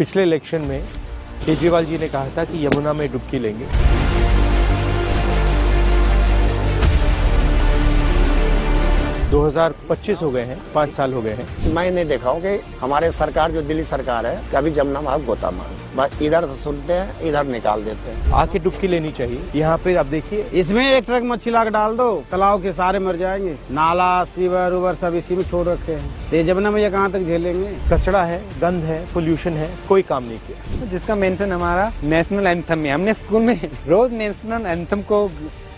पिछले इलेक्शन में केजरीवाल जी ने कहा था कि यमुना में डुबकी लेंगे। दो 2025 हो गए हैं, 5 साल हो गए हैं। मैं नहीं देखा हूँ कि हमारे सरकार जो दिल्ली सरकार है कभी जमुना में गोता मार, बस इधर से सुनते हैं इधर निकाल देते हैं। आके डुबकी लेनी चाहिए। यहाँ पे आप देखिए, इसमें एक ट्रक मच्छी ला के डाल दो, तालाब के सारे मर जाएंगे। नाला सीवर उवर सब इसी में छोड़ रखे हैं। ये जमुना में ये कहाँ तक झेलेंगे? कचरा है, गंद है, पोल्यूशन है, कोई काम नहीं किया। जिसका मेंशन हमारा नेशनल एंथम में, हमने स्कूल में रोज नेशनल एंथम को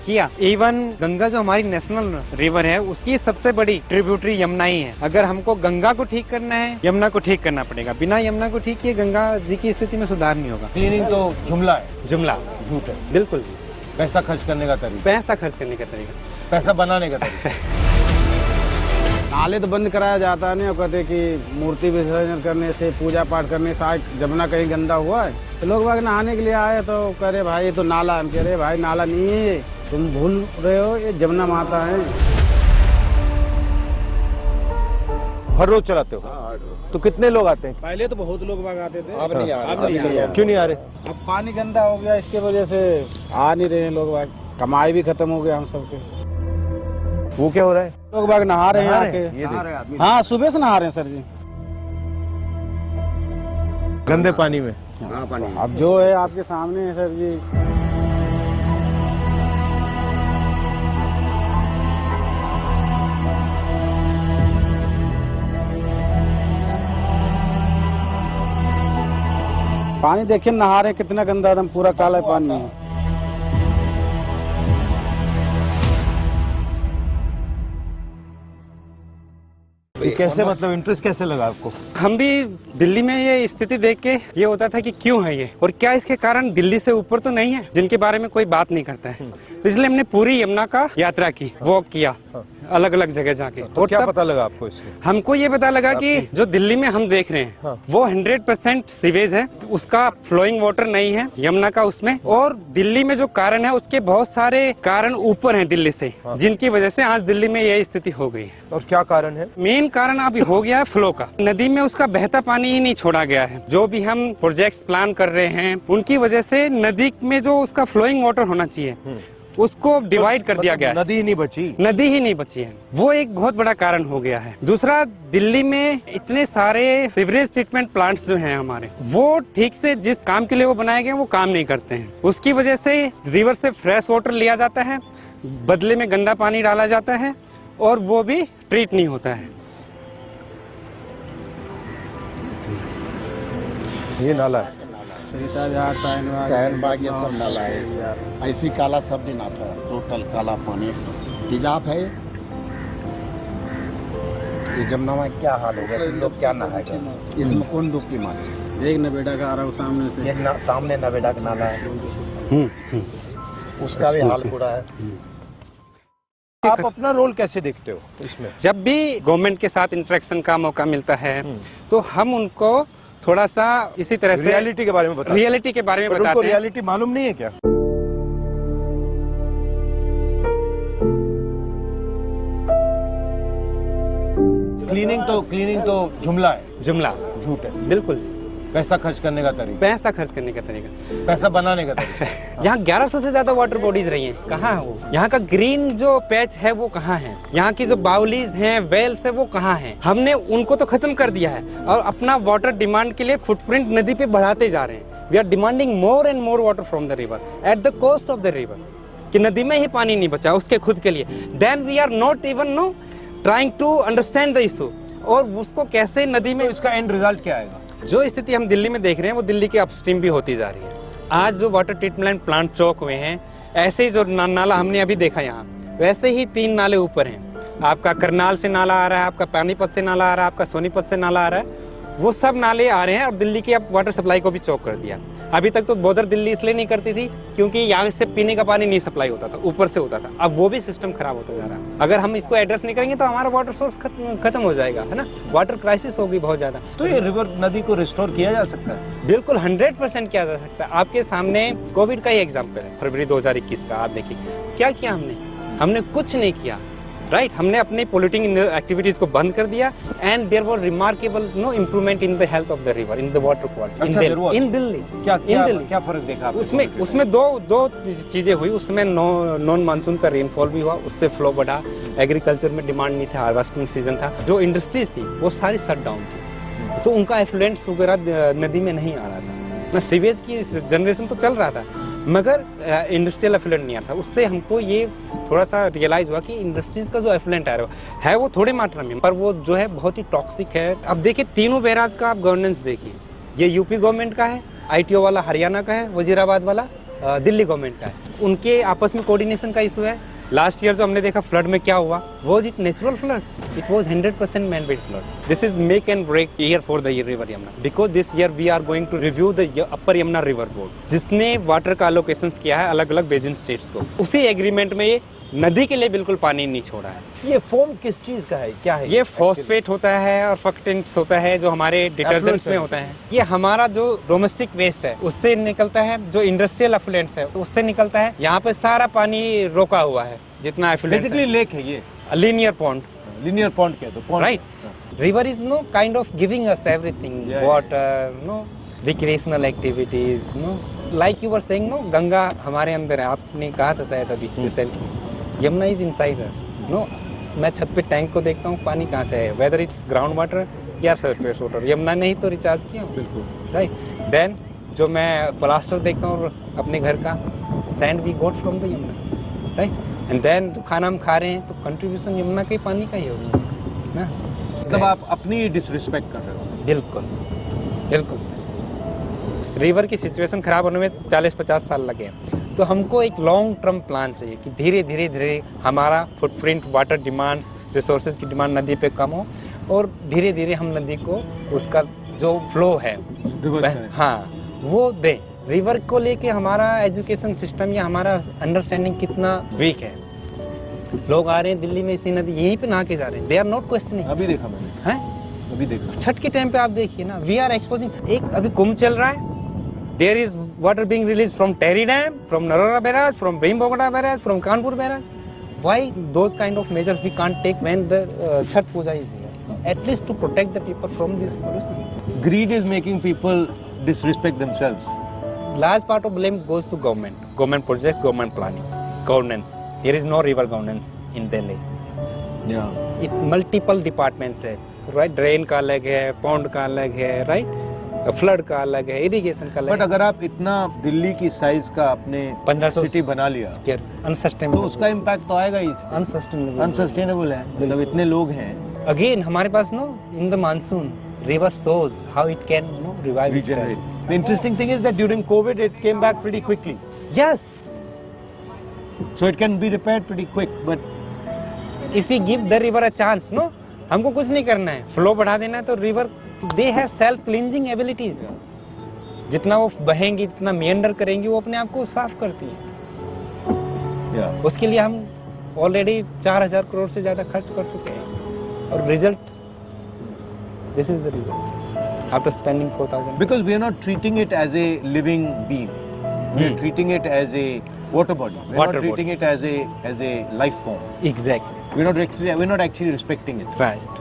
किया। इवन गंगा जो हमारी नेशनल रिवर है उसकी सबसे बड़ी ट्रिब्यूटरी यमुना ही है। अगर हमको गंगा को ठीक करना है, यमुना को ठीक करना पड़ेगा। बिना यमुना को ठीक किए गंगा जी की स्थिति में सुधार नहीं होगा। क्लीनिंग तो जुमला है, जुमला झूठ है। बिल्कुल। पैसा खर्च करने का तरीका, पैसा खर्च करने का तरीका, पैसा बनाने का तरीका। नाले तो बंद कराया जाता है, नहीं कहते कि मूर्ति विसर्जन करने से, पूजा पाठ करने से जमुना कहीं गंदा हुआ है तो लोग बाग नहाने के लिए आए तो कह रहे भाई ये तो नाला। हम कह रहे भाई नाला नहीं है, तुम भूल रहे हो, ये जमुना माता है। हर रोज चलाते हो तो कितने लोग आते हैं? पहले तो बहुत लोग बाग आते थे, अब नहीं आ अब नहीं रहे। क्यों नहीं आ रहे? अब पानी गंदा हो गया, इसके वजह से आ नहीं रहे हैं लोग बाग। कमाई भी खत्म हो गया हम सबके। वो क्या हो रहा है? लोग बाग नहा रहे हैं आके। ये देख, हाँ सुबह से नहा रहे हैं सर जी। गंदे पानी में। हाँ, पानी। अब जो है आपके सामने है सर जी। पानी देखिए, नहा रहे कितना गंदा, एकदम पूरा काला पानी है। ये कैसे, मतलब इंटरेस्ट कैसे लगा आपको? हम भी दिल्ली में ये स्थिति देख के ये होता था कि क्यों है ये और क्या इसके कारण दिल्ली से ऊपर तो नहीं है जिनके बारे में कोई बात नहीं करता है। तो इसलिए हमने पूरी यमुना का यात्रा की, वॉक किया अलग अलग जगह जाके। तो क्या पता लगा आपको इससे? हमको ये पता लगा कि जो दिल्ली में हम देख रहे हैं वो 100% सीवेज है, उसका फ्लोइंग वाटर नहीं है यमुना का उसमें। और दिल्ली में जो कारण है उसके बहुत सारे कारण ऊपर हैं दिल्ली से, जिनकी वजह से आज दिल्ली में यह स्थिति हो गई है। और क्या कारण है? मेन कारण अभी हो गया है फ्लो का। नदी में उसका बहता पानी ही नहीं छोड़ा गया है। जो भी हम प्रोजेक्ट्स प्लान कर रहे हैं उनकी वजह से नदी में जो उसका फ्लोइंग वाटर होना चाहिए उसको डिवाइड कर दिया गया है। नदी ही नहीं बची, नदी ही नहीं बची है, वो एक बहुत बड़ा कारण हो गया है। दूसरा, दिल्ली में इतने सारे सीवरेज ट्रीटमेंट प्लांट्स जो हैं हमारे, वो ठीक से जिस काम के लिए वो बनाए गए वो काम नहीं करते हैं। उसकी वजह से रिवर से फ्रेश वाटर लिया जाता है, बदले में गंदा पानी डाला जाता है और वो भी ट्रीट नहीं होता है। ये नाला है। शहनबाग ये सब नाला है, ऐसी काला सब दिन आता है, टोटल काला पानी तेजाब है। ये जमुना में क्या हाल होगा, लोग क्या नहाएगा इसमें? कौन डुबकी मारे? एक नवेड़ा का आ रहा हूँ सामने से, एक सामने नवेड़ा का नाला है, उसका भी हाल बुरा है। आप अपना रोल कैसे देखते हो इसमें? जब भी गवर्नमेंट के साथ इंटरेक्शन का मौका मिलता है तो हम उनको थोड़ा सा इसी तरह से रियलिटी के बारे में बताते हैं। रियलिटी के बारे में बताते हैं। रियलिटी मालूम नहीं है क्या? क्लीनिंग तो जुमला है, जुमला झूठ है। बिल्कुल। पैसा खर्च करने का तरीका, पैसा खर्च करने का तरीका, पैसा बनाने का तरीका। यहाँ 1100 से ज्यादा वाटर बॉडीज रही हैं, कहाँ है वो? यहाँ का ग्रीन जो पैच है वो कहाँ है? यहाँ की जो बाउलीज हैं, वेल्स है, वो कहाँ है? हमने उनको तो खत्म कर दिया है और अपना वाटर डिमांड के लिए फुटप्रिंट नदी पे बढ़ाते जा रहे हैं। We are demanding more and more water from the river at the cost of the river, कि नदी में ही पानी नहीं बचा उसके खुद के लिए। Then we are not even trying to understand the issue और उसको कैसे नदी में। तो इसका एंड रिजल्ट क्या आएगा? जो स्थिति हम दिल्ली में देख रहे हैं वो दिल्ली के अपस्ट्रीम भी होती जा रही है। आज जो वाटर ट्रीटमेंट प्लांट चौक हुए हैं, ऐसे ही जो नाला हमने अभी देखा यहाँ, वैसे ही 3 नाले ऊपर हैं। आपका करनाल से नाला आ रहा है, आपका पानीपत से नाला आ रहा है, आपका सोनीपत से नाला आ रहा है। वो सब नाले आ रहे हैं और दिल्ली की अब वाटर सप्लाई को भी चौक कर दिया। अभी तक तो बॉर्डर दिल्ली इसलिए नहीं करती थी क्योंकि यहाँ से पीने का पानी नहीं सप्लाई होता था, ऊपर से होता था। अब वो भी सिस्टम खराब होता जा रहा है। अगर हम इसको एड्रेस नहीं करेंगे तो हमारा वाटर सोर्स खत्म हो जाएगा, है ना। वाटर क्राइसिस होगी बहुत ज्यादा। तो ये रिवर नदी को रिस्टोर किया जा सकता है? बिल्कुल 100% किया जा सकता है। आपके सामने कोविड का ही एग्जाम्पल है, फरवरी 2021 का। आप देखिए क्या किया हमने कुछ नहीं किया। राइट हमने अपने पोल्यूटिंग एक्टिविटीज को बंद कर दिया and there was remarkable improvement in the health of the river in the water quality in Delhi क्या फर्क देखा आपने? उसमें दो चीजें हुई। उसमें नॉन मानसून का रेनफॉल भी हुआ, उससे फ्लो बढ़ा, एग्रीकल्चर में डिमांड नहीं था, हार्वेस्टिंग सीजन था। जो इंडस्ट्रीज थी वो सारी शट डाउन थी, तो उनका एफ्लुएंट्स वगैरह नदी में नहीं आ रहा था ना, सीवेज की जनरेशन तो चल रहा था मगर इंडस्ट्रियल एफ्लुएंट नहीं आता। उससे हमको ये थोड़ा सा रियलाइज हुआ कि इंडस्ट्रीज का जो एफ्लुएंट है वो थोड़े मात्रा में, पर वो जो है बहुत ही टॉक्सिक है। अब देखिए तीनों बैराज का आप गवर्नेंस देखिए, ये यूपी गवर्नमेंट का है, ITO वाला हरियाणा का है, वजीराबाद वाला दिल्ली गवर्नमेंट का है। उनके आपस में कोऑर्डिनेशन का इशू है। लास्ट ईयर जो हमने देखा फ्लड में क्या हुआ, was it natural flood? It was 100% man made flood. This is make and break year for the river Yamuna, because this year we are going to review the upper Yamuna river board, जिसने water का allocation किया है अलग अलग basin states को। उसी agreement में ये नदी के लिए बिल्कुल पानी नहीं छोड़ा है। ये फोम किस चीज का है, क्या है? ये फॉस्फेट होता है और फक्टेंट्स होता है जो हमारे डिटर्जेंट्स में होता है। ये हमारा जो डोमेस्टिक वेस्ट है उससे निकलता है, जो इंडस्ट्रियल एफ्लुएंट्स है उससे निकलता है। यहाँ पे सारा पानी रोका हुआ है जितना एफ्लुएंट्स है। बेसिकली लेक है ये, लीनियर पॉन्ड। लीनियर पॉन्ड क्या है? तो pond, right. River is no kind of giving us everything, water, no recreational activities, no like you were saying, no Ganga हमारे अंदर है। आपने कहा था शायद अभी recently, Yamuna is inside us. No मैं छत पे टैंक को देखता हूँ, पानी कहाँ से है, वेदर इट्स ग्राउंड वाटर या सरफेस वाटर। यमुना ने ही तो रिचार्ज किया, बिल्कुल राइट। देन जो मैं प्लास्टर देखता हूँ अपने घर का, sand we got from the Yamuna, right. And then जो खाना हम खा रहे हैं तो कंट्रीब्यूशन यमुना के पानी का ही है उसमें ना। मतलब आप अपनी डिसरिस्पेक्ट कर रहे हो। बिल्कुल बिल्कुल सर। रिवर की सिचुएशन खराब होने में 40-50 साल लगे हैं, तो हमको एक लॉन्ग टर्म प्लान चाहिए कि धीरे धीरे हमारा फुटप्रिंट, वाटर डिमांड्स, रिसोर्सेज की डिमांड नदी पे कम हो और धीरे धीरे हम नदी को उसका जो फ्लो है हाँ वो दें। रिवर को लेके हमारा एजुकेशन सिस्टम या हमारा अंडरस्टैंडिंग कितना वीक है। लोग आ रहे हैं दिल्ली में इसी नदी यहीं पे नहा के जा रहे हैं, दे आर नॉट क्वेश्चनिंग। अभी देखा मैंने, हैं अभी देखा छठ के टाइम पे आप देखिए ना, वी आर एक्सपोजिंग। एक अभी कुंभ चल रहा है, there is water being released from Terry Dam, from Narora Barrage, from Bhimbogada Barrage, from Kanpur Barrage. Why those kind of measures we can't take when the Chhath Puja is here? At least to protect the people from this pollution. Greed is making people disrespect themselves. Large part of blame goes to government, government projects, government planning, governance. There is no river governance in Delhi. Yeah. It multiple departments है, right? Drain का अलग है, pond का अलग है, right? Flood का अलग है, इरिगेशन का अलग है। बट अगर आप इतना दिल्ली की साइज का अपने 1500 सिटी बना लिया अनसस्टेनेबल, तो उसका इम्पैक्ट तो आएगा ही। अनसस्टेनेबल है, मतलब इतने लोग हैं। अगेन हमारे पास no in the monsoon river shows how it can revive Regenerate. The interesting thing is that during COVID it came back pretty quickly. Yes, So it can be repaired pretty quick. But if we give the river a chance, no, हमको कुछ नहीं करना है, flow बढ़ा देना है तो river they have self cleansing abilities. जितना वो बहेंगी, जितना मेंडर करेंगी, वो अपने आप को साफ करती है। उसके लिए हम ऑलरेडी 4000 करोड़ से ज्यादा खर्च कर चुके हैं और result this is the result after spending 4000। because we are not treating it as a living being, we are treating it as a water body. We are not treating it as a life form. Exactly. We're not actually respecting it. Right.